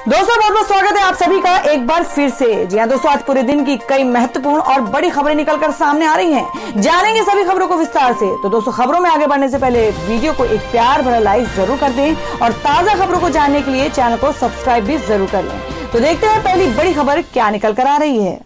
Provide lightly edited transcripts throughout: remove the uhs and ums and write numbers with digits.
दोस्तों बहुत बहुत स्वागत है आप सभी का एक बार फिर से। जी हाँ दोस्तों, आज पूरे दिन की कई महत्वपूर्ण और बड़ी खबरें निकलकर सामने आ रही हैं। जानेंगे सभी खबरों को विस्तार से। तो दोस्तों, खबरों में आगे बढ़ने से पहले वीडियो को एक प्यार भरा लाइक जरूर कर दें और ताजा खबरों को जानने के लिए चैनल को सब्सक्राइब भी जरूर कर लें। तो देखते हैं पहली बड़ी खबर क्या निकल कर आ रही है।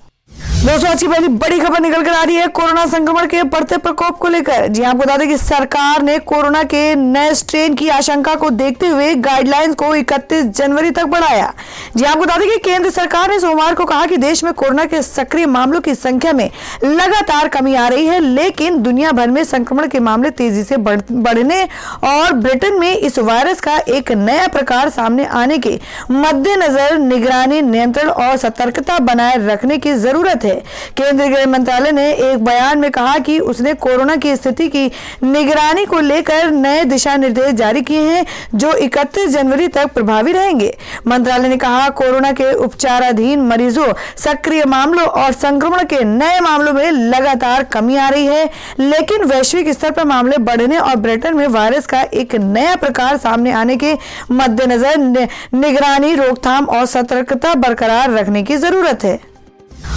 दोस्तों, आज की पहली बड़ी खबर निकल कर आ रही है कोरोना संक्रमण के बढ़ते प्रकोप को लेकर। जी आपको बता दें कि सरकार ने कोरोना के नए स्ट्रेन की आशंका को देखते हुए गाइडलाइंस को 31 जनवरी तक बढ़ाया। जी आपको बता दें कि केंद्र सरकार ने सोमवार को कहा कि देश में कोरोना के सक्रिय मामलों की संख्या में लगातार कमी आ रही है, लेकिन दुनिया भर में संक्रमण के मामले तेजी से बढ़ने और ब्रिटेन में इस वायरस का एक नया प्रकार सामने आने के मद्देनजर निगरानी, नियंत्रण और सतर्कता बनाए रखने की जरूरत है। केंद्रीय गृह मंत्रालय ने एक बयान में कहा कि उसने कोरोना की स्थिति की निगरानी को लेकर नए दिशा निर्देश जारी किए हैं जो 31 जनवरी तक प्रभावी रहेंगे। मंत्रालय ने कहा, कोरोना के उपचाराधीन मरीजों, सक्रिय मामलों और संक्रमण के नए मामलों में लगातार कमी आ रही है, लेकिन वैश्विक स्तर पर मामले बढ़ने और ब्रिटेन में वायरस का एक नया प्रकार सामने आने के मद्देनजर निगरानी, रोकथाम और सतर्कता बरकरार रखने की जरूरत है।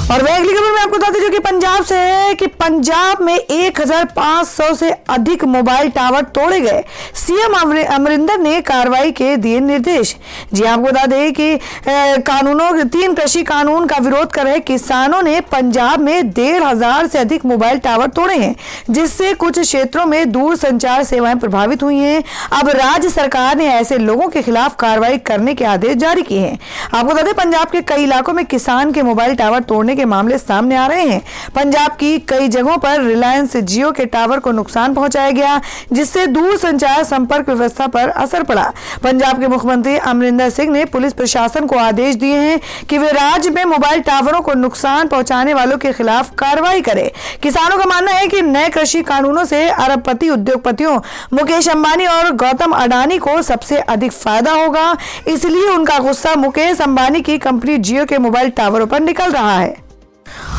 और वह अगली खबर में आपको बताते जो कि पंजाब से है कि पंजाब में 1500 से अधिक मोबाइल टावर तोड़े गए। सीएम अमरिंदर ने कार्रवाई के दिए निर्देश। जी आपको बता दें कि 3 कृषि कानून का विरोध कर रहे किसानों ने पंजाब में 1500 से अधिक मोबाइल टावर तोड़े हैं, जिससे कुछ क्षेत्रों में दूर संचार सेवाएं प्रभावित हुई हैं। अब राज्य सरकार ने ऐसे लोगों के खिलाफ कार्रवाई करने के आदेश जारी किए हैं। आपको बता दें, पंजाब के कई इलाकों में किसान के मोबाइल टावर तोड़ने के मामले सामने आ रहे हैं। पंजाब की कई जगहों पर रिलायंस जियो के टावर को नुकसान पहुंचाया गया, जिससे दूर संचार संपर्क व्यवस्था पर असर पड़ा। पंजाब के मुख्यमंत्री अमरिंदर सिंह ने पुलिस प्रशासन को आदेश दिए हैं कि वे राज्य में मोबाइल टावरों को नुकसान पहुंचाने वालों के खिलाफ कार्रवाई करें। किसानों का मानना है कि नए कृषि कानूनों से अरबपति उद्योगपतियों मुकेश अंबानी और गौतम अडानी को सबसे अधिक फायदा होगा, इसलिए उनका गुस्सा मुकेश अंबानी की कंपनी जियो के मोबाइल टावरों पर निकल रहा है।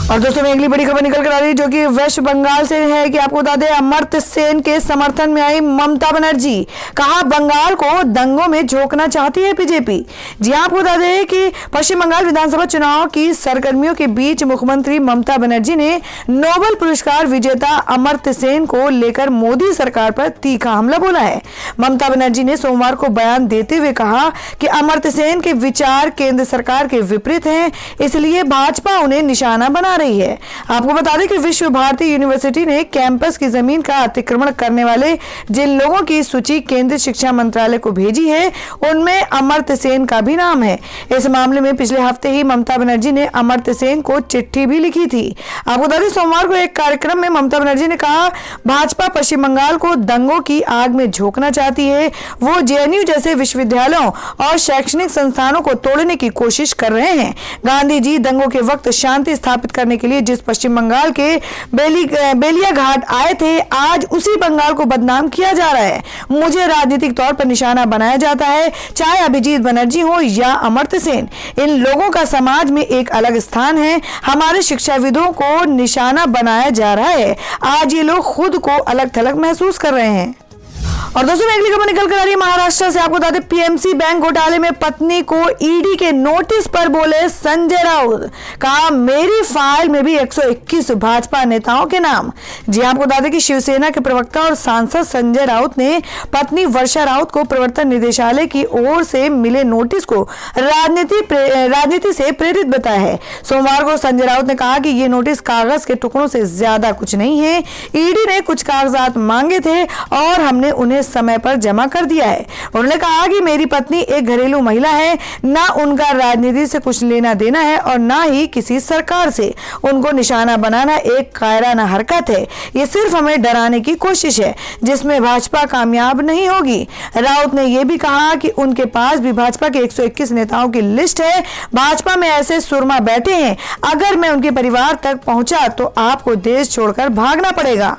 और दोस्तों, में अगली बड़ी खबर निकल कर आ रही है जो कि वेस्ट बंगाल से है कि आपको बता दें, अमर्त्य सेन के समर्थन में आई ममता बनर्जी। कहा, बंगाल को दंगों में झोंकना चाहती है बीजेपी। जी आपको बता दें कि पश्चिम बंगाल विधानसभा चुनाव की सरगर्मियों के बीच मुख्यमंत्री ममता बनर्जी ने नोबेल पुरस्कार विजेता अमर्त्य सेन को लेकर मोदी सरकार पर तीखा हमला बोला है। ममता बनर्जी ने सोमवार को बयान देते हुए कहा कि अमर्त्य सेन के विचार केंद्र सरकार के विपरीत हैं, इसलिए भाजपा उन्हें निशाना बना रही है। आपको बता दें कि विश्व भारती यूनिवर्सिटी ने कैंपस की जमीन का अतिक्रमण करने वाले जिन लोगों की सूची केंद्रीय शिक्षा मंत्रालय को भेजी है, उनमें अमर्त्य सेन का भी नाम है। इस मामले में पिछले हफ्ते ही ममता बनर्जी ने अमर्त्य सेन को चिट्ठी भी लिखी थी। आपको बता दें, सोमवार को एक कार्यक्रम में ममता बनर्जी ने कहा, भाजपा पश्चिम बंगाल को दंगों की आग में झोंकना चाहती है। वो जेएनयू जैसे विश्वविद्यालयों और शैक्षणिक संस्थानों को तोड़ने की कोशिश कर रहे हैं। गांधी जी दंगों के वक्त शांति स्थापित करने के लिए जिस पश्चिम बंगाल के बेलिया घाट आए थे, आज उसी बंगाल को बदनाम किया जा रहा है। मुझे राजनीतिक तौर पर निशाना बनाया जाता है, चाहे अभिजीत बनर्जी हो या अमर्त्य सेन। इन लोगों का समाज में एक अलग स्थान है। हमारे शिक्षाविदों को निशाना बनाया जा रहा है। आज ये लोग खुद को अलग थलग महसूस कर रहे हैं। और दोस्तों, अगली खबर निकल कर आ रही है महाराष्ट्र से। आपको बता दें, पीएमसी बैंक घोटाले में पत्नी को ईडी के नोटिस पर बोले संजय राउत। कहा, मेरी फाइल में भी 121 भाजपा नेताओं के नाम। जी आपको बता दें कि शिवसेना के प्रवक्ता और सांसद संजय राउत ने पत्नी वर्षा राउत को प्रवर्तन निदेशालय की ओर से मिले नोटिस को राजनीति से प्रेरित बताया है। सोमवार को संजय राउत ने कहा कि ये नोटिस कागज के टुकड़ों से ज्यादा कुछ नहीं है। ईडी ने कुछ कागजात मांगे थे और हमने उन्हें समय पर जमा कर दिया है। उन्होंने कहा कि मेरी पत्नी एक घरेलू महिला है, ना उनका राजनीति से कुछ लेना देना है और ना ही किसी सरकार से। उनको निशाना बनाना एक कायराना हरकत है। ये सिर्फ हमें डराने की कोशिश है, जिसमें भाजपा कामयाब नहीं होगी। राउत ने यह भी कहा कि उनके पास भी भाजपा के 121 नेताओं की लिस्ट है। भाजपा में ऐसे सुरमा बैठे हैं, अगर मैं उनके परिवार तक पहुंचा तो आपको देश छोड़कर भागना पड़ेगा।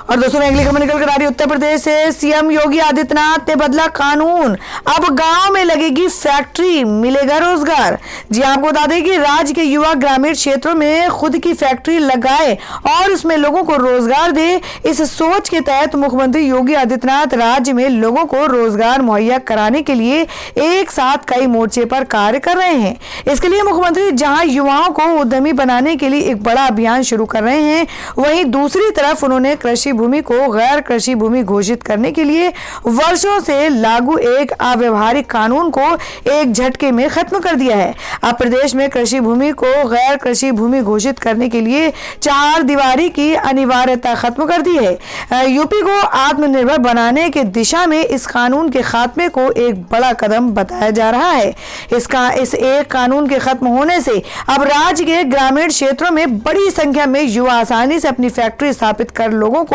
और दोस्तों अगली खबर निकल कर आ रही उत्तर प्रदेश से। सीएम योगी आदित्यनाथ ने बदला कानून, अब गांव में लगेगी फैक्ट्री, मिलेगा रोजगार। जी आपको बता दें कि राज्य के युवा ग्रामीण क्षेत्रों में खुद की फैक्ट्री लगाए और उसमें लोगों को रोजगार दे, इस सोच के तहत मुख्यमंत्री योगी आदित्यनाथ राज्य में लोगों को रोजगार मुहैया कराने के लिए एक साथ कई मोर्चे पर कार्य कर रहे हैं। इसके लिए मुख्यमंत्री जहां युवाओं को उद्यमी बनाने के लिए एक बड़ा अभियान शुरू कर रहे हैं, वहीं दूसरी तरफ उन्होंने कृषि भूमि को गैर कृषि भूमि घोषित करने के लिए वर्षों से लागू एक अव्यवहारिक कानून को एक झटके में खत्म कर दिया है। अब प्रदेश में कृषि भूमि को गैर कृषि भूमि घोषित करने के लिए 4 दीवारी की अनिवार्यता खत्म कर दी है। यूपी को आत्मनिर्भर बनाने की दिशा में इस कानून के खात्मे को एक बड़ा कदम बताया जा रहा है। इस एक कानून के खत्म होने से अब राज्य के ग्रामीण क्षेत्रों में बड़ी संख्या में युवा आसानी से अपनी फैक्ट्री स्थापित कर लोगों को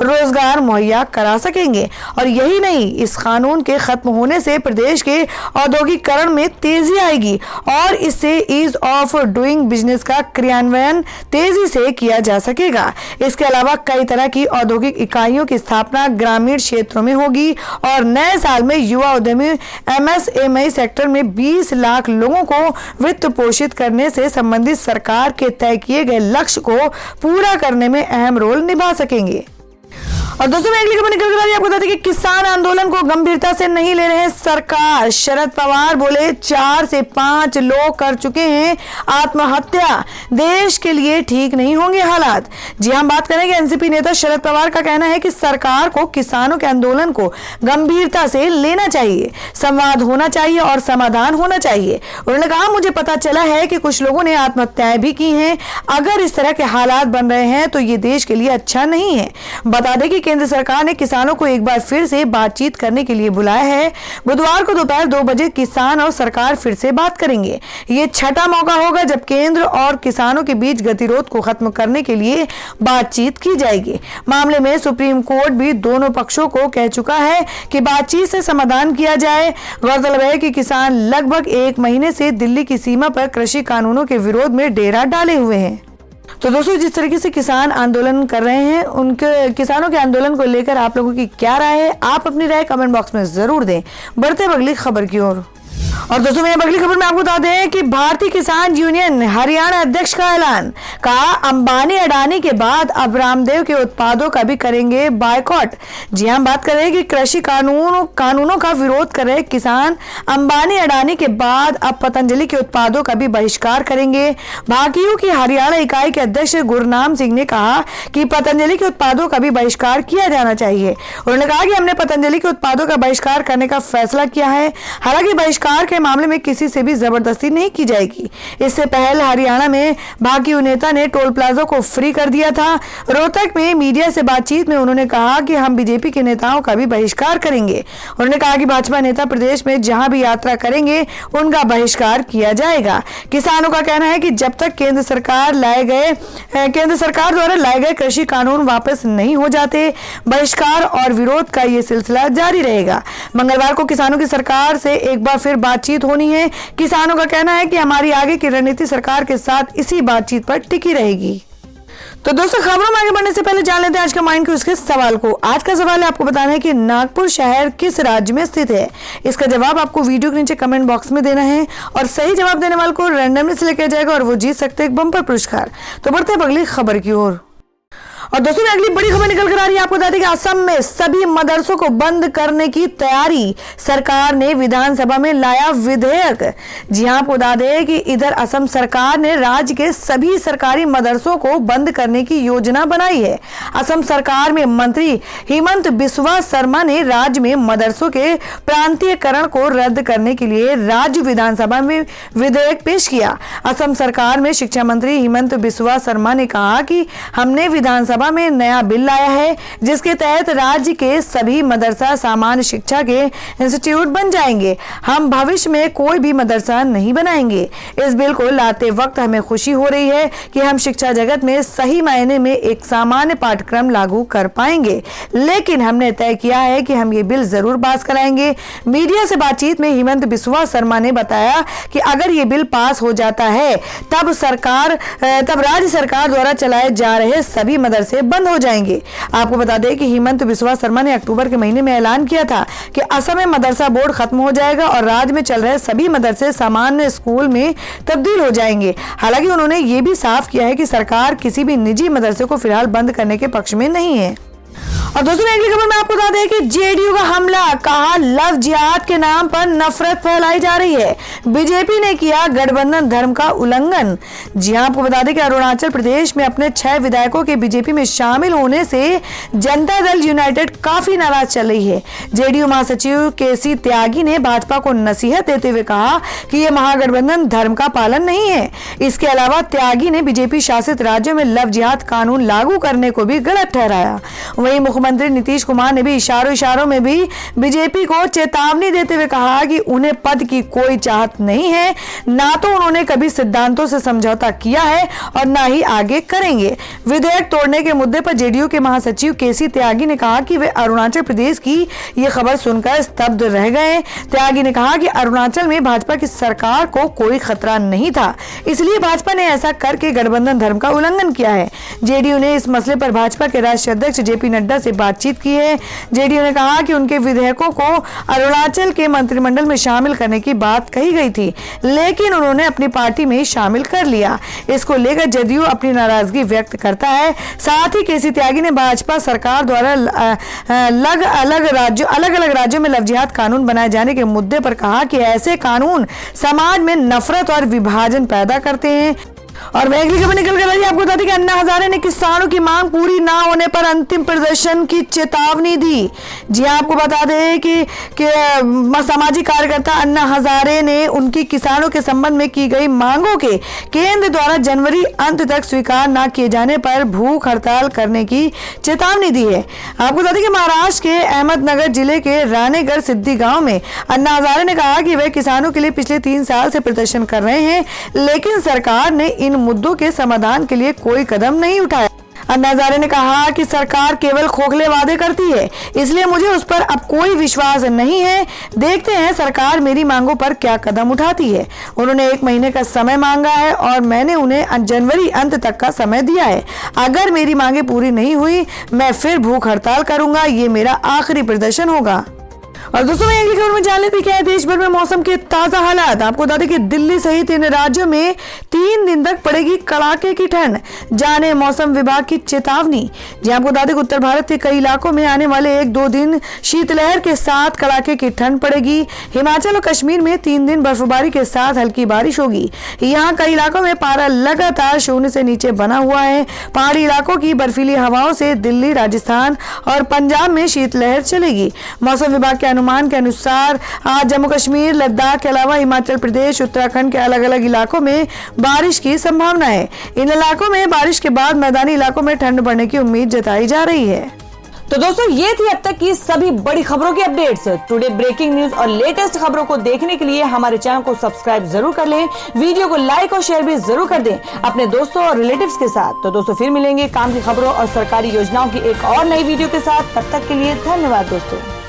रोजगार मुहैया करा सकेंगे। और यही नहीं, इस कानून के खत्म होने से प्रदेश के औद्योगिकरण में तेजी आएगी और इससे ईज ऑफ डूइंग बिजनेस का क्रियान्वयन तेजी से किया जा सकेगा। इसके अलावा कई तरह की औद्योगिक इकाइयों की स्थापना ग्रामीण क्षेत्रों में होगी और नए साल में युवा उद्यमी एमएसएमई सेक्टर में 20 लाख लोगों को वित्त पोषित करने से संबंधित सरकार के तय किए गए लक्ष्य को पूरा करने में अहम रोल निभा सकेंगे। और दोस्तों अगली खबर निकल कर आपको बता दें कि किसान आंदोलन को गंभीरता से नहीं ले रहे सरकार। शरद पवार बोले 4 से 5 लोग कर चुके हैं आत्महत्या, देश के लिए ठीक नहीं होंगे हालात। जी हम बात करेंगे एनसीपी नेता शरद पवार का कहना है कि सरकार को किसानों के आंदोलन को गंभीरता से लेना चाहिए, संवाद होना चाहिए और समाधान होना चाहिए। उन्होंने कहा, मुझे पता चला है कि कुछ लोगों ने आत्महत्याएं भी की हैं। अगर इस तरह के हालात बन रहे हैं तो ये देश के लिए अच्छा नहीं है। बता दें कि केंद्र सरकार ने किसानों को एक बार फिर से बातचीत करने के लिए बुलाया है। बुधवार को दोपहर 2 बजे किसान और सरकार फिर से बात करेंगे। ये छठा मौका होगा जब केंद्र और किसानों के बीच गतिरोध को खत्म करने के लिए बातचीत की जाएगी। मामले में सुप्रीम कोर्ट भी दोनों पक्षों को कह चुका है कि बातचीत से समाधान किया जाए। गौरतलब है कि किसान लगभग 1 महीने से दिल्ली की सीमा पर कृषि कानूनों के विरोध में डेरा डाले हुए हैं। तो दोस्तों जिस तरीके से किसान आंदोलन कर रहे हैं, उनके किसानों के आंदोलन को लेकर आप लोगों की क्या राय है, आप अपनी राय कमेंट बॉक्स में जरूर दें। बढ़ते अगली खबर की ओर। और दोस्तों मैं अगली खबर में आपको बता दें कि भारतीय किसान यूनियन हरियाणा अध्यक्ष का ऐलान, कहा अंबानी अडानी के बाद अब रामदेव के उत्पादों का भी करेंगे बायकॉट। जी हम बात कर रहे हैं कि कृषि कानूनों का विरोध कर रहे किसान अंबानी अडानी के बाद अब पतंजलि के उत्पादों का भी बहिष्कार करेंगे। भाकियू की हरियाणा इकाई के अध्यक्ष गुरनाम सिंह ने कहा कि पतंजलि के उत्पादों का भी बहिष्कार किया जाना चाहिए। उन्होंने कहा कि हमने पतंजलि के उत्पादों का बहिष्कार करने का फैसला किया है। हालांकि बहिष्कार के मामले में किसी से भी जबरदस्ती नहीं की जाएगी। इससे पहले हरियाणा में भाकियू नेता ने टोल प्लाजा को फ्री कर दिया था। रोहतक में मीडिया से बातचीत में उन्होंने कहा कि हम बीजेपी के नेताओं का भी बहिष्कार करेंगे। उन्होंने कहा कि भाजपा नेता प्रदेश में जहां भी यात्रा करेंगे उनका बहिष्कार किया जाएगा। किसानों का कहना है कि जब तक केंद्र सरकार द्वारा लाए गए कृषि कानून वापस नहीं हो जाते, बहिष्कार और विरोध का ये सिलसिला जारी रहेगा। मंगलवार को किसानों की सरकार से एक बार फिर बातचीत होनी है। किसानों का कहना है कि हमारी आगे की रणनीति सरकार के साथ इसी बातचीत पर टिकी रहेगी। तो दोस्तों खबरों में आगे बढ़ने से पहले जान लेते हैं आज का माइंड क्विज के सवाल को। आज का सवाल है आपको बताना है कि नागपुर शहर किस राज्य में स्थित है। इसका जवाब आपको वीडियो के नीचे कमेंट बॉक्स में देना है और सही जवाब देने वाले को रैंडमली सिलेक्ट किया जाएगा और वो जीत सकते हैं एक बम्पर पुरस्कार। तो बढ़ते हैं अगली खबर की ओर। और दोस्तों अगली बड़ी खबर निकल कर आ रही है। आपको बता दें कि असम में सभी मदरसों को बंद करने की तैयारी, सरकार ने विधानसभा में लाया विधेयक। जी हां आपको बता दें कि इधर असम सरकार ने राज्य के सभी सरकारी मदरसों को बंद करने की योजना बनाई है। असम सरकार में मंत्री हिमंत बिस्वा शर्मा ने राज्य में मदरसों के प्रांतीयकरण को रद्द करने के लिए राज्य विधानसभा में विधेयक पेश किया। असम सरकार में शिक्षा मंत्री हिमंत बिस्वा शर्मा ने कहा कि हमने विधानसभा में नया बिल लाया है जिसके तहत राज्य के सभी मदरसा सामान्य शिक्षा के इंस्टीट्यूट बन जाएंगे। हम भविष्य में कोई भी मदरसा नहीं बनाएंगे। इस बिल को लाते वक्त हमें खुशी हो रही है कि हम शिक्षा जगत में सही मायने में एक सामान्य पाठ्यक्रम लागू कर पाएंगे, लेकिन हमने तय किया है कि हम ये बिल जरूर पास कराएंगे। मीडिया से बातचीत में हिमंत बिस्वा शर्मा ने बताया कि अगर ये बिल पास हो जाता है तब राज्य सरकार द्वारा चलाए जा रहे सभी मदरसे से बंद हो जाएंगे। आपको बता दें कि हिमंत बिस्वा शर्मा ने अक्टूबर के महीने में ऐलान किया था कि असम में मदरसा बोर्ड खत्म हो जाएगा और राज्य में चल रहे सभी मदरसे सामान्य स्कूल में तब्दील हो जाएंगे। हालांकि उन्होंने ये भी साफ किया है कि सरकार किसी भी निजी मदरसे को फिलहाल बंद करने के पक्ष में नहीं है। और दोस्तों अगली खबर में आपको बता दें कि जेडीयू का हमला, कहा लव जिहाद के नाम पर नफरत फैलाई जा रही है, बीजेपी ने किया गठबंधन धर्म का उल्लंघन। जी हां, आपको बता दें कि अरुणाचल प्रदेश में अपने 6 विधायकों के बीजेपी में शामिल होने से जनता दल यूनाइटेड काफी नाराज चल रही है। जेडीयू महासचिव केसी त्यागी ने भाजपा को नसीहत देते हुए कहा कि यह महागठबंधन धर्म का पालन नहीं है। इसके अलावा त्यागी ने बीजेपी शासित राज्यों में लव जिहाद कानून लागू करने को भी गलत ठहराया। वहीं मुख्यमंत्री नीतीश कुमार ने भी इशारों में भी बीजेपी को चेतावनी देते हुए कहा कि उन्हें पद की कोई चाहत नहीं है, ना तो उन्होंने कभी सिद्धांतों से समझौता किया है और ना ही आगे करेंगे। विधेयक तोड़ने के मुद्दे पर जेडीयू के महासचिव केसी त्यागी ने कहा कि वे अरुणाचल प्रदेश की ये खबर सुनकर स्तब्ध रह गए। त्यागी ने कहा कि अरुणाचल में भाजपा की सरकार को कोई खतरा नहीं था, इसलिए भाजपा ने ऐसा करके गठबंधन धर्म का उल्लंघन किया है। जेडीयू ने इस मसले पर भाजपा के राष्ट्रीय अध्यक्ष जेपी नड्डा से बातचीत की है। जेडीयू ने कहा कि उनके विधेयकों को अरुणाचल के मंत्रिमंडल में शामिल करने की बात कही गई थी, लेकिन उन्होंने अपनी पार्टी में शामिल कर लिया। इसको लेकर जेडीयू अपनी नाराजगी व्यक्त करता है। साथ ही केसी त्यागी ने भाजपा सरकार द्वारा अलग अलग राज्यों में लव जिहाद कानून बनाए जाने के मुद्दे पर कहा कि ऐसे कानून समाज में नफरत और विभाजन पैदा करते हैं। और वह अगली खबर निकल कर रही है। आपको बता दें कि अन्ना हजारे ने किसानों की मांग पूरी ना होने पर अंतिम प्रदर्शन की चेतावनी दी। जी आपको बता दें कि सामाजिक कार्यकर्ता अन्ना हजारे ने उनकी किसानों के संबंध में की गई मांगों के केंद्र द्वारा जनवरी अंत तक स्वीकार न किए जाने पर भूख हड़ताल करने की चेतावनी दी है। आपको बता दें कि महाराष्ट्र के अहमदनगर जिले के रानेगढ़ सिद्धि गांव में अन्ना हजारे ने कहा कि वे किसानों के लिए पिछले 3 साल से प्रदर्शन कर रहे हैं, लेकिन सरकार ने इन मुद्दों के समाधान के लिए कोई कदम नहीं उठाया। अन्ना हजारे ने कहा कि सरकार केवल खोखले वादे करती है, इसलिए मुझे उस पर अब कोई विश्वास नहीं है। देखते हैं सरकार मेरी मांगों पर क्या कदम उठाती है। उन्होंने 1 महीने का समय मांगा है और मैंने उन्हें जनवरी अंत तक का समय दिया है। अगर मेरी मांगे पूरी नहीं हुई, मैं फिर भूख हड़ताल करूंगा। ये मेरा आखिरी प्रदर्शन होगा। और दोस्तों मैं अगली खबर में जान लेते क्या है देश भर में मौसम के ताजा हालात। आपको बता दें कि दिल्ली सहित इन राज्यों में 3 दिन तक पड़ेगी कड़ाके की ठंड, जाने मौसम विभाग की चेतावनी। जी आपको बता दें कि उत्तर भारत के कई इलाकों में आने वाले 1-2 दिन शीतलहर के साथ कड़ाके की ठंड पड़ेगी। हिमाचल और कश्मीर में 3 दिन बर्फबारी के साथ हल्की बारिश होगी। यहाँ कई इलाकों में पारा लगातार 0 से नीचे बना हुआ है। पहाड़ी इलाकों की बर्फीली हवाओं से दिल्ली, राजस्थान और पंजाब में शीतलहर चलेगी। मौसम विभाग के अनुमान के अनुसार आज जम्मू कश्मीर, लद्दाख के अलावा हिमाचल प्रदेश, उत्तराखंड के अलग अलग इलाकों में बारिश की संभावना है। इन इलाकों में बारिश के बाद मैदानी इलाकों में ठंड बढ़ने की उम्मीद जताई जा रही है। तो दोस्तों ये थी अब तक की सभी बड़ी खबरों की अपडेट्स। टुडे ब्रेकिंग न्यूज और लेटेस्ट खबरों को देखने के लिए हमारे चैनल को सब्सक्राइब जरूर कर लें, वीडियो को लाइक और शेयर भी जरूर कर दें अपने दोस्तों और रिलेटिव्स के साथ। तो दोस्तों फिर मिलेंगे काम की खबरों और सरकारी योजनाओं की एक और नई वीडियो के साथ। तब तक के लिए धन्यवाद दोस्तों।